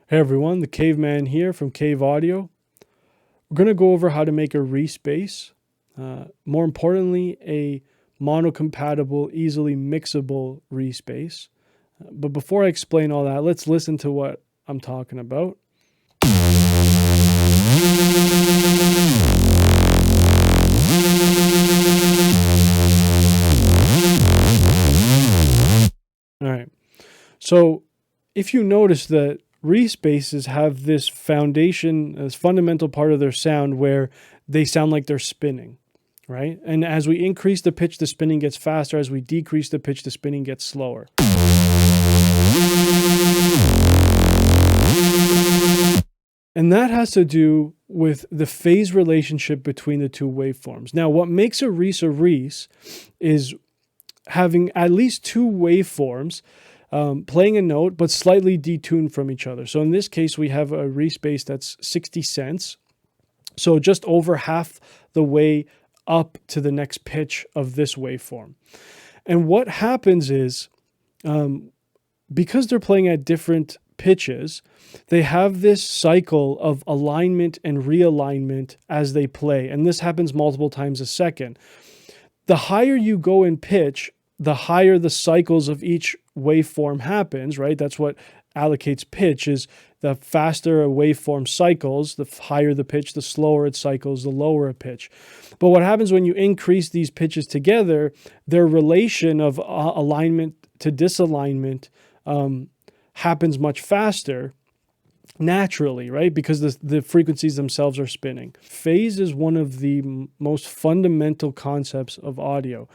Hey everyone, the Caveman here from Kayve Audio. We're going to go over how to make a Reese Bass. More importantly, a mono-compatible, easily mixable Reese Bass. But before I explain all that, let's listen to what I'm talking about. All right. So if you notice that Reese basses have this foundation, this fundamental part of their sound where they sound like they're spinning, right? And as we increase the pitch, the spinning gets faster. As we decrease the pitch, the spinning gets slower. And that has to do with the phase relationship between the two waveforms. Now, what makes a Reese is having at least two waveforms playing a note, but slightly detuned from each other. So in this case, we have a Reese bass that's 60 cents. So just over half the way up to the next pitch of this waveform. And what happens is, because they're playing at different pitches, they have this cycle of alignment and realignment as they play. And this happens multiple times a second. The higher you go in pitch, the higher the cycles of each waveform happens, right? That's what allocates pitch, is the faster a waveform cycles, the higher the pitch, the slower it cycles, the lower a pitch. But what happens when you increase these pitches together, their relation of alignment to disalignment happens much faster naturally, right? Because the frequencies themselves are spinning. Phase is one of the most fundamental concepts of audio.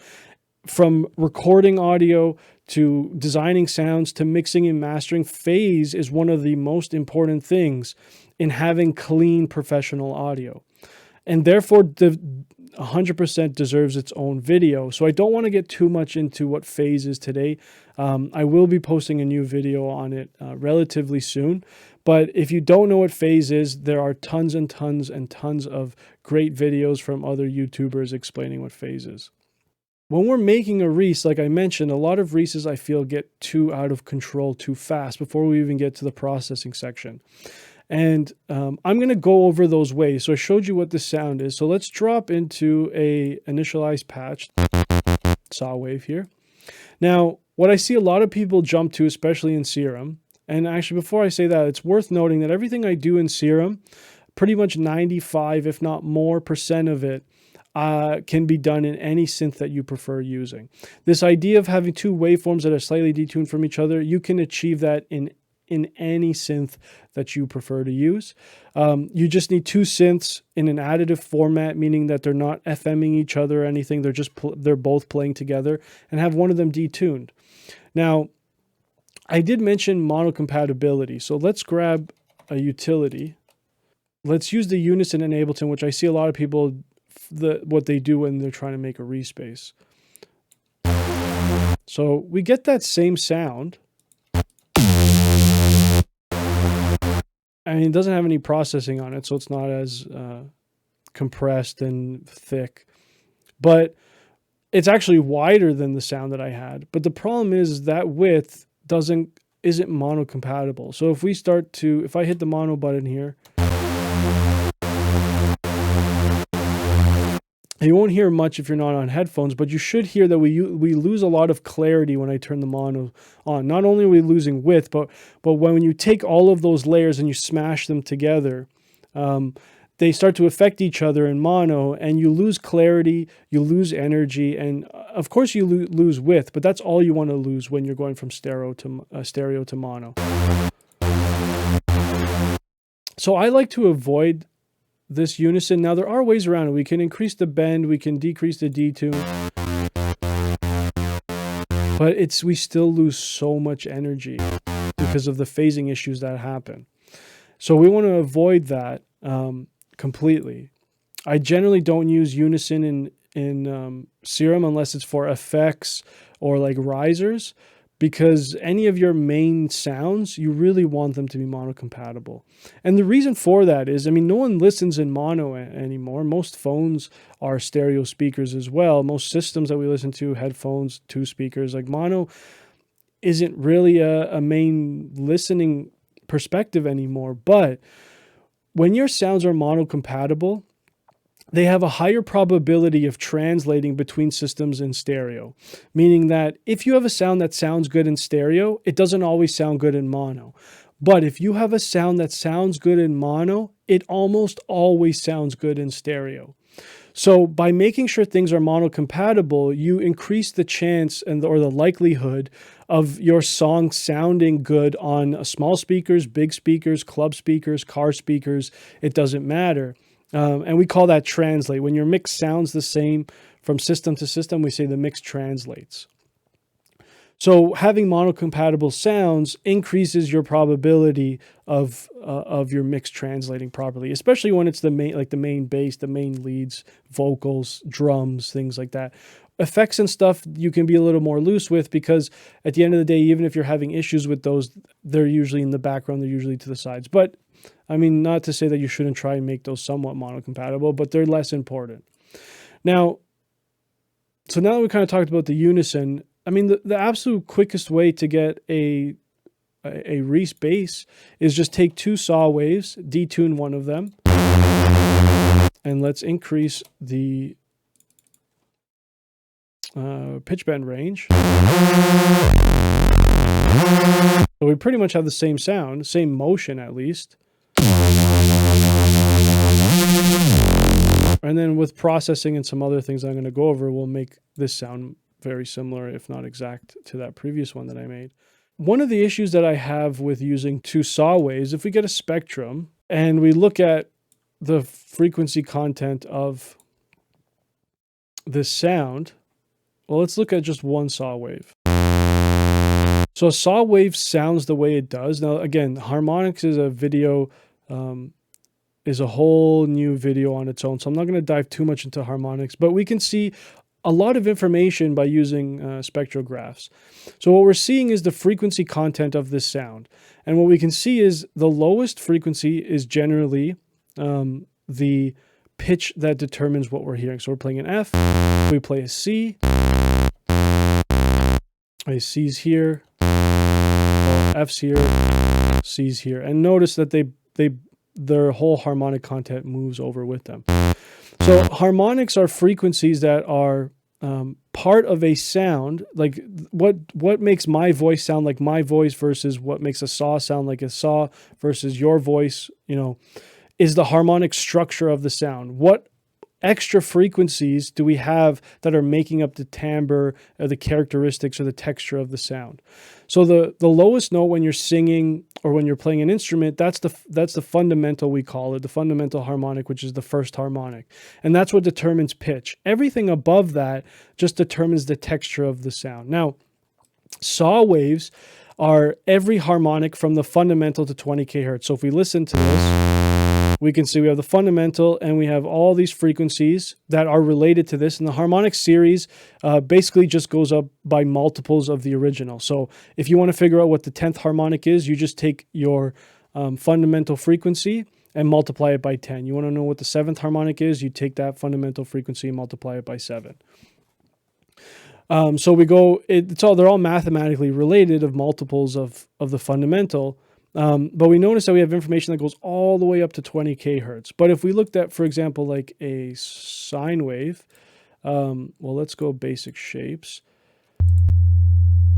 From recording audio to designing sounds to mixing and mastering, phase is one of the most important things in having clean professional audio. And therefore, 100% deserves its own video. So I don't want to get too much into what phase is today. I will be posting a new video on it relatively soon. But if you don't know what phase is, there are tons and tons and tons of great videos from other YouTubers explaining what phase is. When we're making a Reese, like I mentioned, a lot of Reeses I feel get too out of control too fast before we even get to the processing section. And I'm going to go over those ways. So I showed you what the sound is. So let's drop into a initialized patch, saw wave here. Now, what I see a lot of people jump to, especially in Serum, and actually before I say that, it's worth noting that everything I do in Serum, pretty much 95, if not more % of it, can be done in any synth that you prefer using. This idea of having two waveforms that are slightly detuned from each other, you can achieve that in any synth that you prefer to use. You just need two synths in an additive format, meaning that they're not FMing each other or anything. They're both playing together, and have one of them detuned. Now, I did mention monocompatibility, so let's grab a utility. Let's use the unison in Ableton, which I see a lot of people what they do when they're trying to make a Reese bass. So we get that same sound. I mean, it doesn't have any processing on it, so it's not as compressed and thick. But it's actually wider than the sound that I had. But the problem is that width isn't mono-compatible. So if I hit the mono button here, you won't hear much if you're not on headphones, but you should hear that we lose a lot of clarity when I turn the mono on. Not only are we losing width, but when you take all of those layers and you smash them together, they start to affect each other in mono, and you lose clarity, you lose energy, and of course you lose width, but that's all you want to lose when you're going from stereo to mono. So I like to avoid this unison. Now there are ways around it. We can increase the bend, we can decrease the detune, but we still lose so much energy because of the phasing issues that happen. So we want to avoid that completely. I generally don't use unison in Serum unless it's for effects or like risers, because any of your main sounds, you really want them to be mono-compatible. And the reason for that is, I mean, no one listens in mono anymore. Most phones are stereo speakers as well. Most systems that we listen to, headphones, 2 speakers, like mono isn't really a main listening perspective anymore. But when your sounds are mono-compatible, they have a higher probability of translating between systems in stereo, meaning that if you have a sound that sounds good in stereo, it doesn't always sound good in mono. But if you have a sound that sounds good in mono, it almost always sounds good in stereo. So by making sure things are mono-compatible, you increase the chance or the likelihood of your song sounding good on small speakers, big speakers, club speakers, car speakers. It doesn't matter. And we call that translate. When your mix sounds the same from system to system, we say the mix translates. So having mono-compatible sounds increases your probability of your mix translating properly, especially when it's the main bass, the main leads, vocals, drums, things like that. Effects and stuff you can be a little more loose with, because at the end of the day, even if you're having issues with those, they're usually in the background, they're usually to the sides. But I mean, not to say that you shouldn't try and make those somewhat mono-compatible, but they're less important. Now that we kind of talked about the unison, I mean, the absolute quickest way to get a Reese Bass is just take two saw waves, detune one of them, and let's increase the pitch bend range. So we pretty much have the same sound, same motion at least. And then with processing and some other things I'm going to go over, we'll make this sound very similar, if not exact, to that previous one that I made. One of the issues that I have with using two saw waves, if we get a spectrum and we look at the frequency content of this sound, well, let's look at just one saw wave. So a saw wave sounds the way it does. Now, again, Harmonics is a video, is a whole new video on its own. So I'm not going to dive too much into Harmonics, but we can see a lot of information by using spectrographs. So what we're seeing is the frequency content of this sound. And what we can see is the lowest frequency is generally the pitch that determines what we're hearing. So we're playing an F, we play a C, a C's here, F's here, C's here. And notice that their whole harmonic content moves over with them. So harmonics are frequencies that are part of a sound, like what makes my voice sound like my voice versus what makes a saw sound like a saw versus your voice, is the harmonic structure of the sound. What extra frequencies do we have that are making up the timbre or the characteristics or the texture of the sound? So the lowest note when you're singing or when you're playing an instrument, that's the fundamental, we call it, the fundamental harmonic, which is the first harmonic. And that's what determines pitch. Everything above that just determines the texture of the sound. Now, saw waves are every harmonic from the fundamental to 20 kHz. So if we listen to this, we can see we have the fundamental and we have all these frequencies that are related to this. And the harmonic series basically just goes up by multiples of the original. So if you want to figure out what the 10th harmonic is, you just take your fundamental frequency and multiply it by 10. You want to know what the 7th harmonic is, you take that fundamental frequency and multiply it by 7. So we go, they're all mathematically related of multiples of the fundamental. But we notice that we have information that goes all the way up to 20 kHz. But if we looked at, for example, like a sine wave, well, let's go basic shapes.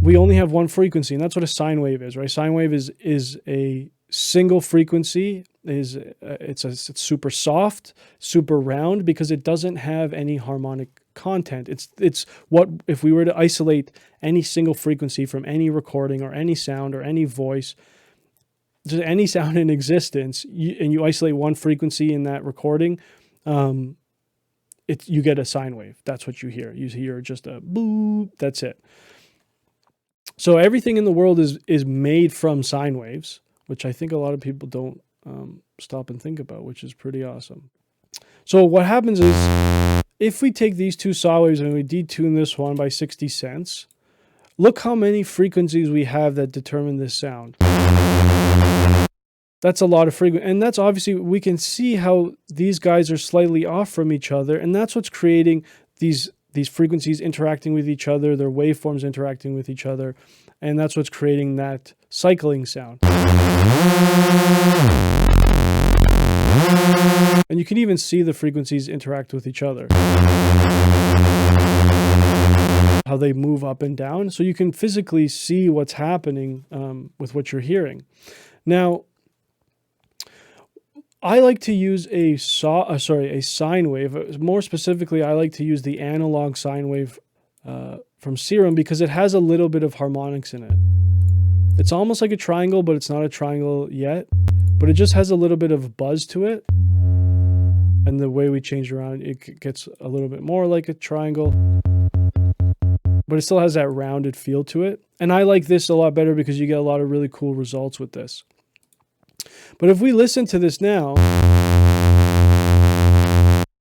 We only have one frequency, and that's what a sine wave is, right? Sine wave is a single frequency. It's super soft, super round, because it doesn't have any harmonic content. It's what if we were to isolate any single frequency from any recording or any sound or any voice, just any sound in existence, and you isolate one frequency in that recording, you get a sine wave. That's what you hear. You hear just a boop. That's it. So everything in the world is made from sine waves, which I think a lot of people don't stop and think about, which is pretty awesome. So what happens is, if we take these two saw waves and we detune this one by 60 cents, look how many frequencies we have that determine this sound. That's a lot of frequency. And that's obviously, we can see how these guys are slightly off from each other. And that's what's creating these these frequencies interacting with each other, their waveforms interacting with each other, and that's what's creating that cycling sound. And you can even see the frequencies interact with each other, how they move up and down. So you can physically see what's happening with what you're hearing. Now, I like to use a sine wave. More specifically, I like to use the analog sine wave from Serum because it has a little bit of harmonics in it. It's almost like a triangle, but it's not a triangle yet. But it just has a little bit of buzz to it. And the way we change around, it gets a little bit more like a triangle. But it still has that rounded feel to it. And I like this a lot better because you get a lot of really cool results with this. But if we listen to this now,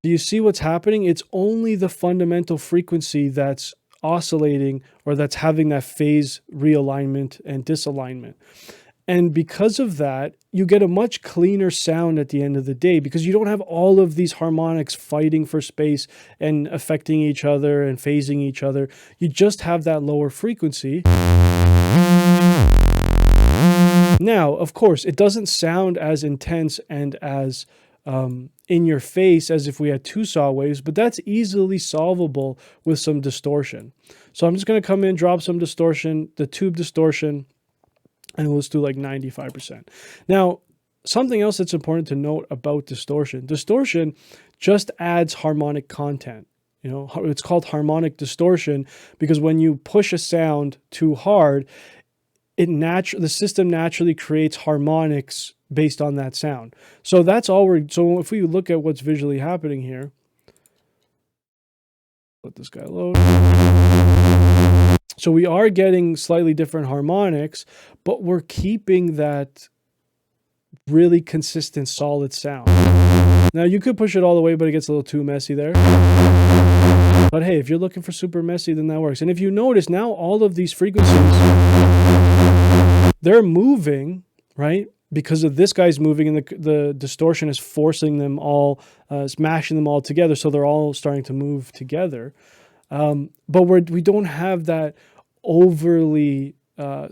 do you see what's happening? It's only the fundamental frequency that's oscillating or that's having that phase realignment and disalignment. And because of that, you get a much cleaner sound at the end of the day because you don't have all of these harmonics fighting for space and affecting each other and phasing each other. You just have that lower frequency. Now, of course, it doesn't sound as intense and as in your face as if we had two saw waves, but that's easily solvable with some distortion. So I'm just going to come in, drop some distortion, the tube distortion, and let's do like 95%. Now, something else that's important to note about distortion. Distortion just adds harmonic content. You know, it's called harmonic distortion because when you push a sound too hard, the system naturally creates harmonics based on that sound. So that's all so if we look at what's visually happening here, let this guy load. So we are getting slightly different harmonics, but we're keeping that really consistent, solid sound. Now you could push it all the way, but it gets a little too messy there. But hey, if you're looking for super messy, then that works. And if you notice now, all of these frequencies, they're moving, right? Because of this guy's moving and the distortion is forcing them all, smashing them all together. So they're all starting to move together. But we don't have that overly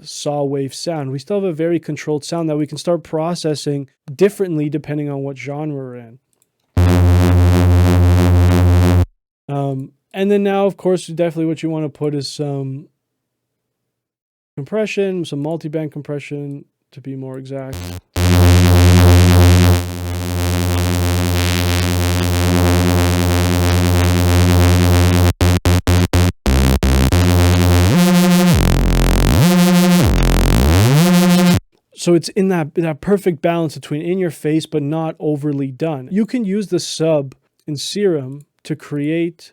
saw wave sound. We still have a very controlled sound that we can start processing differently depending on what genre we're in. And then now, of course, definitely what you want to put is some compression, some multiband compression to be more exact. So it's in that perfect balance between in your face but not overly done. You can use the sub in Serum to create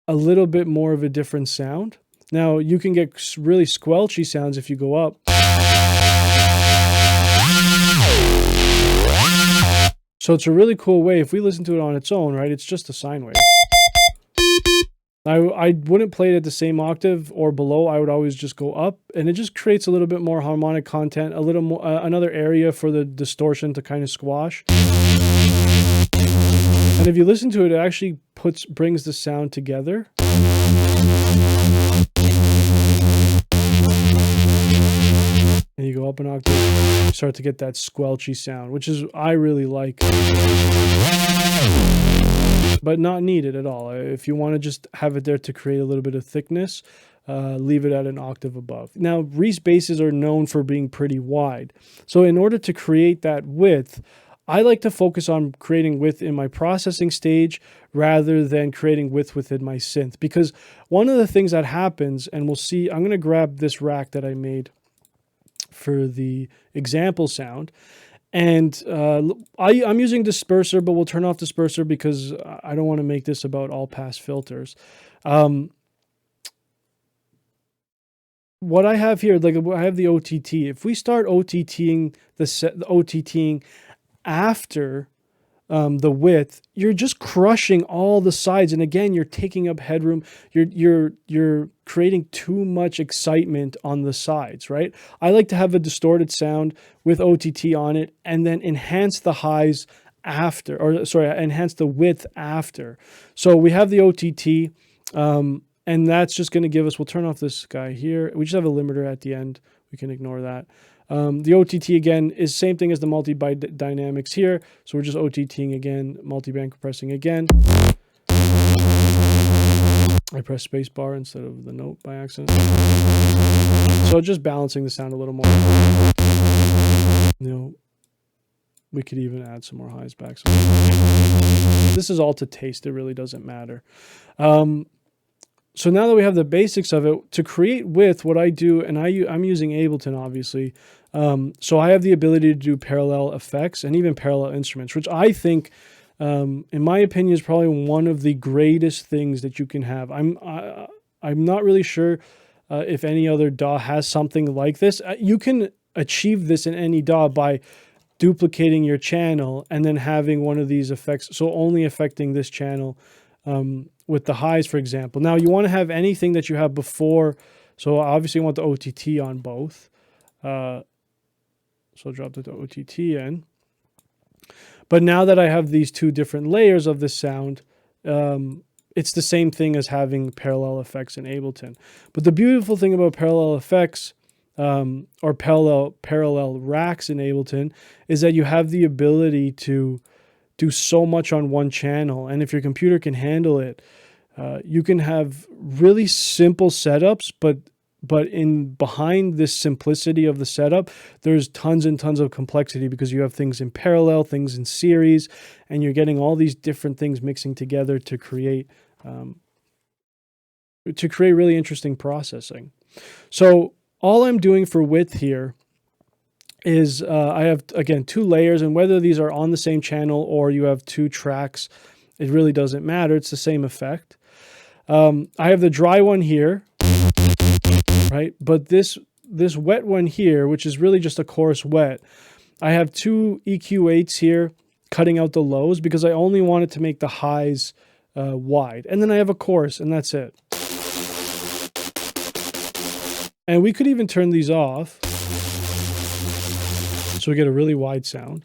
a little bit more of a different sound. Now you can get really squelchy sounds if you go up. So it's a really cool way. If we listen to it on its own, right, it's just a sine wave. I wouldn't play it at the same octave or below. I would always just go up, and it just creates a little bit more harmonic content, a little more, another area for the distortion to kind of squash. And if you listen to it, it actually brings the sound together. And you go up an octave, you start to get that squelchy sound, which is I really like. But not needed at all. If you want to just have it there to create a little bit of thickness, leave it at an octave above. Now, Reese basses are known for being pretty wide. So in order to create that width, I like to focus on creating width in my processing stage rather than creating width within my synth. Because one of the things that happens, and we'll see, I'm going to grab this rack that I made for the example sound. And I'm using disperser, but we'll turn off disperser because I don't want to make this about all pass filters. What I have here, like I have the OTT. If we start OTTing the OTTing after the width, you're just crushing all the sides, and again, you're taking up headroom. You're creating too much excitement on the sides, right? I like to have a distorted sound with OTT on it, and then enhance the highs after, or sorry, enhance the width after. So we have the OTT, and that's just going to give us, we'll turn off this guy here. We just have a limiter at the end. We can ignore that. The OTT, again, is same thing as the multi-band dynamics here. So we're just OTTing again, multi-band compressing again. I press space bar instead of the note by accident. So just balancing the sound a little more. You know, we could even add some more highs back. This is all to taste. It really doesn't matter. So now that we have the basics of it, to create width, what I do, and I'm using Ableton, obviously. So I have the ability to do parallel effects and even parallel instruments, which I think, in my opinion, is probably one of the greatest things that you can have. I'm not really sure if any other DAW has something like this. You can achieve this in any DAW by duplicating your channel and then having one of these effects, so only affecting this channel with the highs, for example. Now, you want to have anything that you have before, so obviously you want the OTT on both. So I'll drop the OTT in. But now that I have these two different layers of the sound, it's the same thing as having parallel effects in Ableton. But the beautiful thing about parallel effects, or parallel racks in Ableton, is that you have the ability to do so much on one channel. And if your computer can handle it, you can have really simple setups, but behind this simplicity of the setup, there's tons and tons of complexity, because you have things in parallel, things in series, and you're getting all these different things mixing together to create really interesting processing. So all I'm doing for width here is I have, again, two layers, and whether these are on the same channel or you have two tracks, it really doesn't matter. It's the same effect. I have the dry one here, right? But this wet one here, which is really just a coarse wet, I have two EQ8s here cutting out the lows because I only wanted to make the highs wide. And then I have a coarse, and that's it. And we could even turn these off, so we get a really wide sound.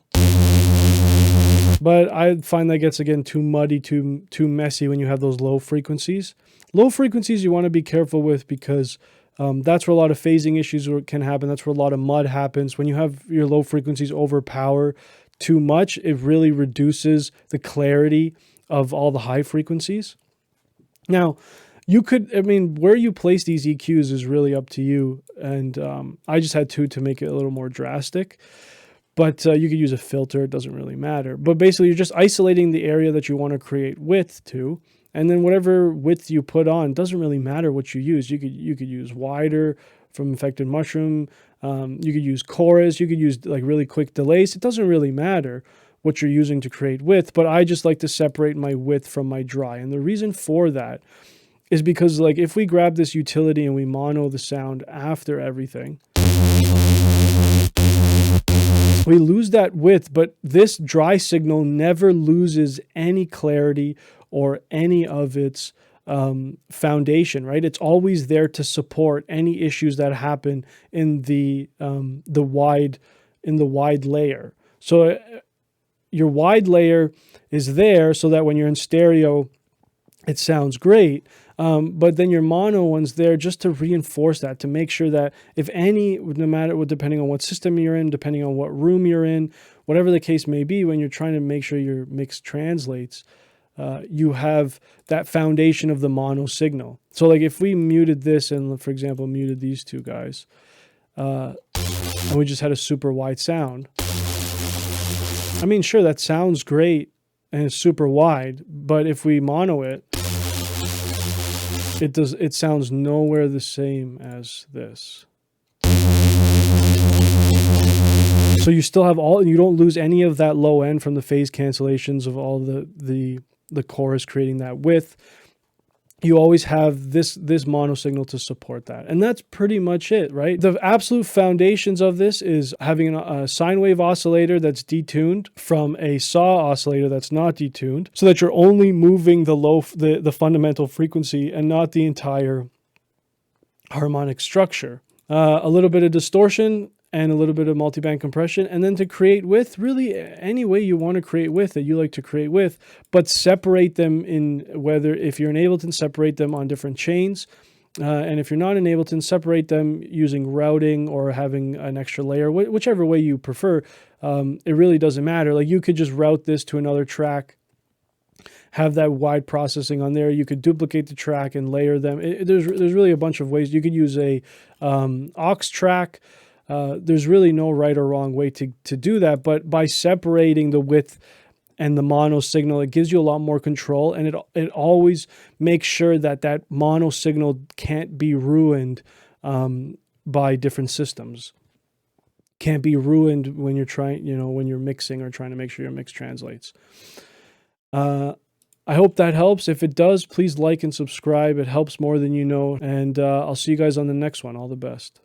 But I find that gets, again, too muddy, too messy when you have those low frequencies. Low frequencies you want to be careful with, because that's where a lot of phasing issues can happen. That's where a lot of mud happens. When you have your low frequencies overpower too much, it really reduces the clarity of all the high frequencies. Now, you could, I mean, where you place these EQs is really up to you. And I just had two to make it a little more drastic. But you could use a filter. It doesn't really matter. But basically, you're just isolating the area that you want to create width to. And then whatever width you put on, doesn't really matter what you use. You could use wider from Infected Mushroom. You could use chorus. You could use like really quick delays. It doesn't really matter what you're using to create width. But I just like to separate my width from my dry. And the reason for that is because, like, if we grab this utility and we mono the sound after everything, we lose that width, but this dry signal never loses any clarity or any of its foundation, right? It's always there to support any issues that happen in the wide layer. So your wide layer is there so that when you're in stereo, it sounds great. But then your mono one's there just to reinforce that, to make sure that if any, no matter what, depending on what system you're in, depending on what room you're in, whatever the case may be, when you're trying to make sure your mix translates, you have that foundation of the mono signal. So like if we muted this and, for example, muted these two guys, and we just had a super wide sound, I mean, sure, that sounds great and it's super wide, but if we mono it, it sounds nowhere the same as this. So you still have you don't lose any of that low end from the phase cancellations of all the chorus creating that width. You always have this mono signal to support that. And that's pretty much it, right? The absolute foundations of this is having a sine wave oscillator that's detuned from a saw oscillator that's not detuned, so that you're only moving the fundamental frequency and not the entire harmonic structure. A little bit of distortion and a little bit of multiband compression, and then to create with really any way you want to create with that you like to create with, but separate them in whether, if you're in Ableton, separate them on different chains. And if you're not in Ableton, separate them using routing or having an extra layer, whichever way you prefer. It really doesn't matter. Like, you could just route this to another track, have that wide processing on there. You could duplicate the track and layer them. There's really a bunch of ways. You could use a aux track. There's really no right or wrong way to do that, but by separating the width and the mono signal, it gives you a lot more control, and it always makes sure that that mono signal can't be ruined by different systems. Can't be ruined when you're trying, when you're mixing or trying to make sure your mix translates. I hope that helps. If it does, please like and subscribe. It helps more than you know, and I'll see you guys on the next one. All the best.